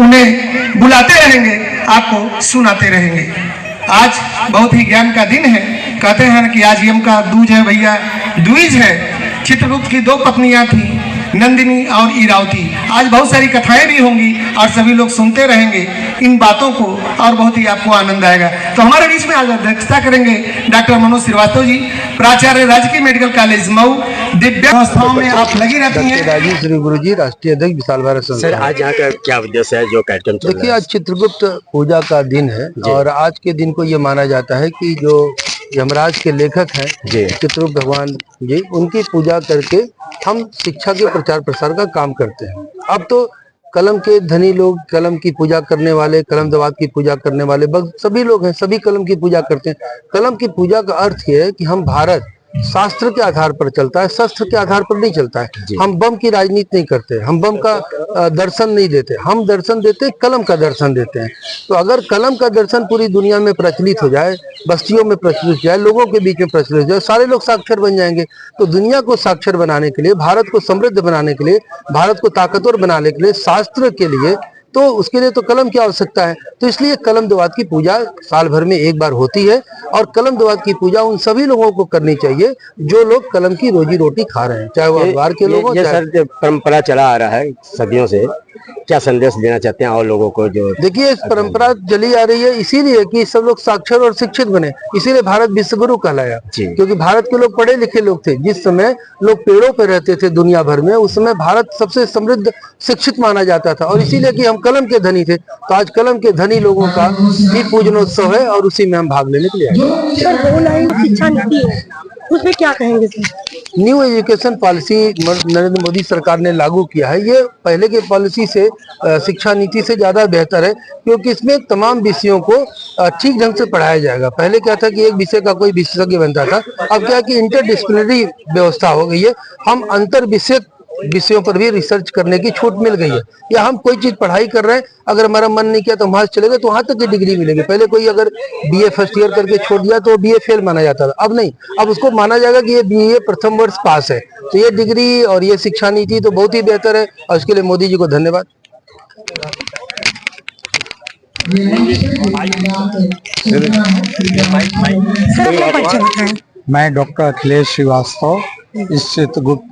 उन्हें बुलाते रहेंगे, आपको सुनाते रहेंगे। आज बहुत ही ज्ञान का दिन है। कहते हैं कि आज यम का दूज है भैया, द्विज है। चित्रगुप्त की दो पत्नियां थी, नंदिनी और इरावती। आज बहुत सारी कथाएं भी होंगी और सभी लोग सुनते रहेंगे इन बातों को और बहुत ही आपको आनंद आएगा। तो हमारे बीच में आज अध्यक्षता करेंगे डॉक्टर मनोज श्रीवास्तव जी, प्राचार्य राजकीय मेडिकल कॉलेज मऊ। दिव्य अवस्थाओं में आप लगी रहती हैं। राजीव श्री गुरु जी, राष्ट्रीय अध्यक्ष विशाल भारत संघ। सर, आज यहाँ का क्या उद्देश्य है जो कार्यक्रम चल रहा है? देखिए, आज चित्रगुप्त पूजा का दिन है और आज के दिन को ये माना जाता है कि जो यमराज के लेखक हैं चित्रगुप्त भगवान जी, उनकी पूजा करके हम शिक्षा के प्रचार प्रसार का काम करते हैं। अब तो कलम के धनी लोग, कलम की पूजा करने वाले, कलम दवात की पूजा करने वाले सभी लोग हैं, सभी कलम की पूजा करते हैं। कलम की पूजा का अर्थ ये है कि हम भारत शास्त्र के आधार पर चलता है, शस्त्र के आधार पर नहीं चलता है। हम बम की राजनीति नहीं करते, हम बम का दर्शन नहीं देते, हम दर्शन देते कलम का दर्शन देते हैं। तो अगर कलम का दर्शन पूरी दुनिया में प्रचलित हो जाए, बस्तियों में प्रचलित हो जाए, लोगों के बीच में प्रचलित हो जाए, सारे लोग साक्षर बन जाएंगे। तो दुनिया को साक्षर बनाने के लिए, भारत को समृद्ध बनाने के लिए, भारत को ताकतवर बनाने के लिए, शास्त्र के लिए, तो उसके लिए तो कलम की आवश्यकता है। तो इसलिए कलम दवात की पूजा साल भर में एक बार होती है और कलम दवात की पूजा उन सभी लोगों को करनी चाहिए जो लोग कलम की रोजी रोटी खा रहे हैं, चाहे वो अखबार के लोग हों। ये सर जो परंपरा चला आ रहा है सदियों से, क्या संदेश देना चाहते हैं और लोगों को? जो देखिए, इस परंपरा चली आ रही है इसीलिए कि सब लोग साक्षर और शिक्षित बने, इसीलिए भारत विश्व गुरु कहलाया। क्योंकि भारत के लोग पढ़े लिखे लोग थे। जिस समय लोग पेड़ों पर रहते थे दुनिया भर में, उस समय भारत सबसे समृद्ध शिक्षित माना जाता था और इसीलिए कि हम कलम के धनी थे। तो आज कलम के धनी लोगों का भी पूजनोत्सव है और उसी में हम भाग लेने के लिए आए। शिक्षा नीति है, उसमें क्या कहेंगे sir? New education policy Narendra Modi सरकार ने लागू किया है। ये पहले के पॉलिसी से, शिक्षा नीति से ज्यादा बेहतर है, क्योंकि इसमें तमाम विषयों को ठीक ढंग से पढ़ाया जाएगा। पहले क्या था कि एक विषय का कोई विशेषज्ञ बनता था, अब क्या है कि इंटरडिसिप्लिनरी व्यवस्था हो गई है। हम अंतर विषयों पर भी रिसर्च करने की छूट मिल गई है। या हम कोई चीज पढ़ाई कर रहे हैं, अगर हमारा मन नहीं किया तो वहां से चलेगा तो वहां तक की डिग्री मिलेगी। पहले कोई अगर बीए फर्स्ट ईयर करके छोड़ दिया तो बीए फेल माना जाता था, अब नहीं, अब उसको माना जाएगा कि ये बीए प्रथम वर्ष पास है। तो ये डिग्री और ये शिक्षा नीति तो बहुत ही बेहतर है और इसके लिए मोदी जी को धन्यवाद। मैं डॉक्टर अखिलेश श्रीवास्तव इस चित्रगुप्त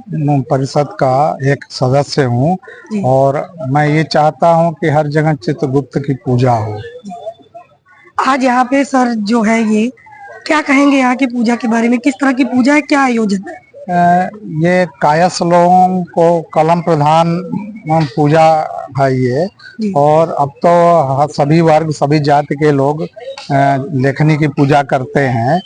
परिषद का एक सदस्य हूँ और मैं ये चाहता हूँ कि हर जगह चित्रगुप्त की पूजा हो। आज यहाँ पे सर जो है, ये क्या कहेंगे यहाँ की पूजा के बारे में? किस तरह की पूजा है, क्या आयोजन है? ये कायस्थ लोगों को कलम प्रधान पूजा है ये। और अब तो सभी वर्ग, सभी जाति के लोग लेखनी की पूजा करते हैं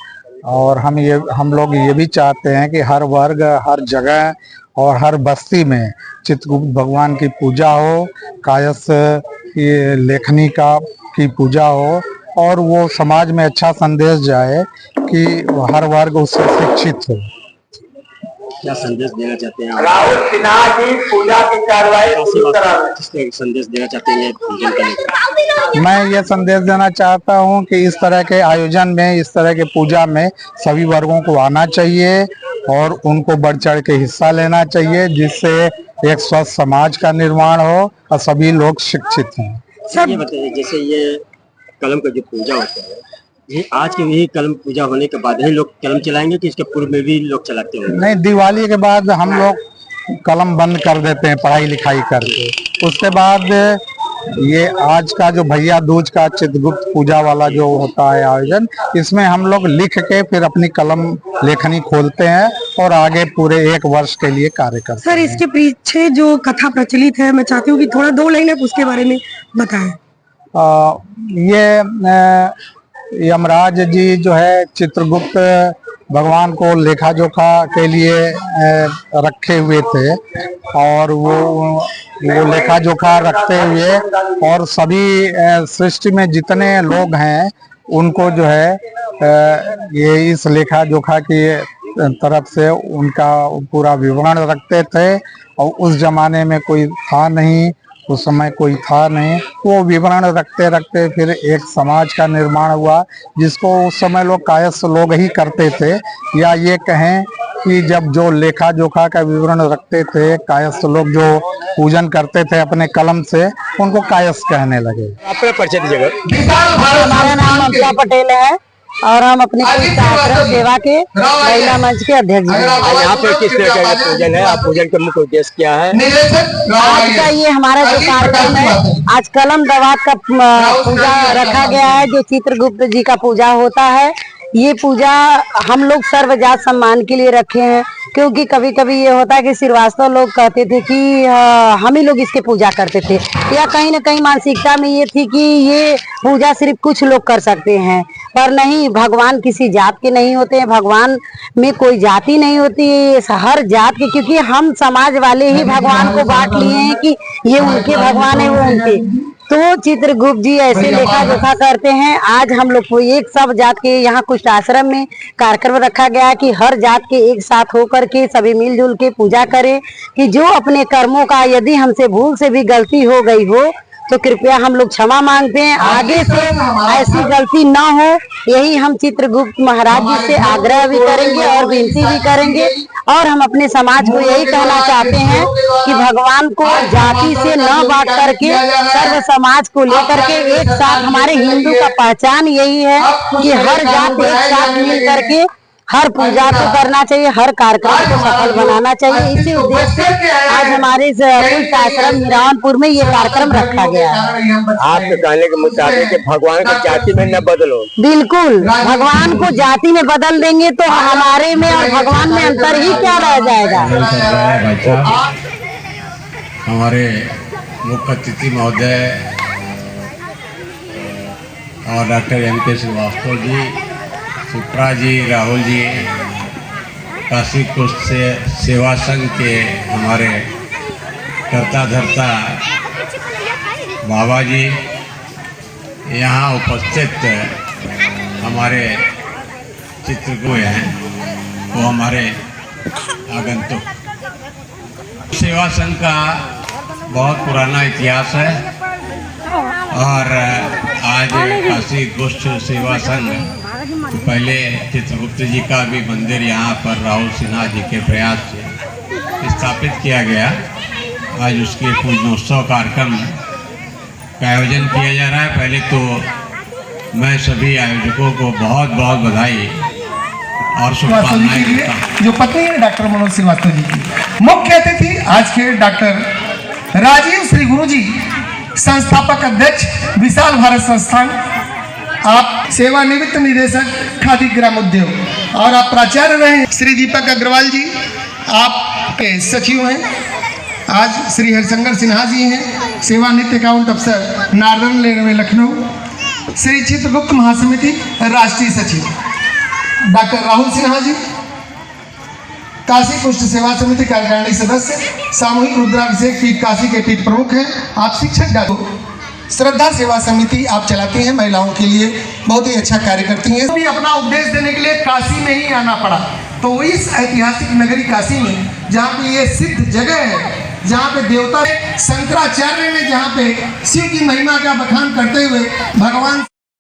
और हम लोग ये भी चाहते हैं कि हर वर्ग, हर जगह और हर बस्ती में चित्रगुप्त भगवान की पूजा हो, कायस्थ की लेखनी की पूजा हो और वो समाज में अच्छा संदेश जाए कि हर वर्ग उससे शिक्षित हो। क्या संदेश देना चाहते हैं? राहुल सिन्हा की पूजा की कार्रवाई संदेश देना चाहते हैं? मैं ये संदेश देना चाहता हूँ कि इस तरह के आयोजन में, इस तरह के पूजा में सभी वर्गों को आना चाहिए और उनको बढ़ चढ़ के हिस्सा लेना चाहिए, जिससे एक स्वस्थ समाज का निर्माण हो और सभी लोग शिक्षित हों। सर ये बताइए, जैसे ये कलम का जो पूजा होता है, ये आज के यही कलम पूजा होने के बाद ही लोग कलम चलाएंगे कि इसके पूर्व में भी लोग चलाते होंगे? नहीं, दिवाली के बाद हम लोग कलम बंद कर देते हैं पढ़ाई लिखाई करके। उसके बाद ये आज का जो भैया दूज का चित्रगुप्त पूजा वाला जो होता है आयोजन, इसमें हम लोग लिख के फिर अपनी कलम लेखनी खोलते हैं और आगे पूरे एक वर्ष के लिए कार्य करते हैं। सर, इसके पीछे जो कथा प्रचलित है, मैं चाहती हूँ कि थोड़ा 2 लाइन आप उसके बारे में बताएं। ये यमराज जी जो है चित्रगुप्त भगवान को लेखा जोखा के लिए रखे हुए थे और वो लेखा जोखा रखते हुए और सभी सृष्टि में जितने लोग हैं उनको जो है ये इस लेखा जोखा की तरफ से उनका पूरा विवरण रखते थे। और उस जमाने में कोई था नहीं, उस समय कोई था नहीं, वो विवरण रखते रखते फिर एक समाज का निर्माण हुआ, जिसको उस समय लोग कायस्थ लोग ही करते थे। या ये कहें कि जब जो लेखा जोखा का विवरण रखते थे कायस्थ लोग, जो पूजन करते थे अपने कलम से, उनको कायस्थ कहने लगे। अपना परिचय दीजिएगा। हमारा नाम ममता पटेल है और हम अपने आश्रम सेवा के महिला मंच के अध्यक्ष हैं। यहाँ पे किस तरह का पूजन है? आप पूजन का मुख्य उद्देश्य क्या है? आज का ये हमारा जो कार्यक्रम है, आज कलम दवात का पूजा रखा गया है, जो चित्रगुप्त जी का पूजा होता है। ये पूजा हम लोग सर्वजात सम्मान के लिए रखे हैं, क्योंकि कभी कभी ये होता है कि श्रीवास्तव लोग कहते थे कि हम ही लोग इसके पूजा करते थे, या कहीं ना कहीं मानसिकता में ये थी कि ये पूजा सिर्फ कुछ लोग कर सकते हैं, पर नहीं, भगवान किसी जात के नहीं होते हैं, भगवान में कोई जाति नहीं होती है, हर जात के, क्योंकि हम समाज वाले ही भगवान को बांट लिए हैं कि ये उनके भगवान है, वो उनके। तो चित्रगुप्त जी ऐसे लेखा जोखा करते हैं। आज हम लोग को एक सब जात के यहाँ कुछ आश्रम में कार्यक्रम रखा गया है कि हर जात के एक साथ होकर के सभी मिलजुल के पूजा करें, कि जो अपने कर्मों का यदि हमसे भूल से भी गलती हो गई हो तो कृपया हम लोग क्षमा मांगते हैं, आगे से ऐसी गलती ना हो, यही हम चित्रगुप्त महाराज जी से आग्रह भी करेंगे और विनती भी करेंगे। और हम अपने समाज को यही कहना चाहते हैं कि भगवान को जाति से न बांट करके सर्व समाज को लेकर के एक साथ, हमारे हिंदू का पहचान यही है कि हर जात एक साथ मिल करके हर पूजा को करना चाहिए, हर कार्यक्रम को सफल बनाना चाहिए। इसी उद्देश्य से आज हमारे कुछ आश्रम हिरानपुर में ये कार्यक्रम रखा गया है। आपके कहने के मुताबिक कि भगवान को जाति में न बदलो। बिल्कुल, भगवान को जाति में बदल देंगे तो हमारे में और भगवान में अंतर ही क्या रह जाएगा। हमारे मुख्य अतिथि महोदय और डॉक्टर M.K. श्रीवास्तव जी, सुप्रा जी, राहुल जी, काशी कुष्ठ से सेवा संघ के हमारे कर्ता धर्ता बाबा जी, यहाँ उपस्थित हमारे चित्रगुप्त हैं, वो हमारे आगंतुक। सेवा संघ का बहुत पुराना इतिहास है और आज काशी कुष्ठ सेवा संघ, पहले चित्रगुप्त जी का भी मंदिर यहाँ पर राहुल सिन्हा जी के प्रयास से स्थापित किया गया। आज उसके पूजनोत्सव कार्यक्रम का आयोजन किया जा रहा है। पहले तो मैं सभी आयोजकों को बहुत बहुत बधाई और शुभकामनाएं देता हूं। जो पत्नी है डॉक्टर मनोज श्रीवास्तव जी की। मुख्य अतिथि आज के डॉक्टर राजीव श्री गुरु जी, संस्थापक अध्यक्ष विशाल भारत संस्थान, आप सेवानिवृत्त निदेशक खादी ग्राम उद्योग, और आप प्राचार्य रहे श्री दीपक अग्रवाल जी, आप के सचिव हैं। आज श्री हरिशंकर सिन्हा जी हैं, सेवानिवृत्त अकाउंट अफसर, नार्दर्न रेलवे लखनऊ। श्री चित्रगुप्त महासमिति राष्ट्रीय सचिव डॉक्टर राहुल सिन्हा जी, काशी कुष्ठ सेवा समिति कार्यकारिणी सदस्य, सामूहिक रुद्राभिषेक पीठ काशी के पीठ प्रमुख हैं। आप शिक्षक डॉक्टर, श्रद्धा सेवा समिति आप चलाती हैं, महिलाओं के लिए बहुत ही अच्छा कार्य करती हैं। भी अपना उपदेश देने के लिए काशी में ही आना पड़ा, तो इस ऐतिहासिक नगरी काशी में, जहाँ पे ये सिद्ध जगह है, जहाँ पे देवता शंकराचार्य ने, जहाँ पे शिव की महिमा का बखान करते हुए भगवान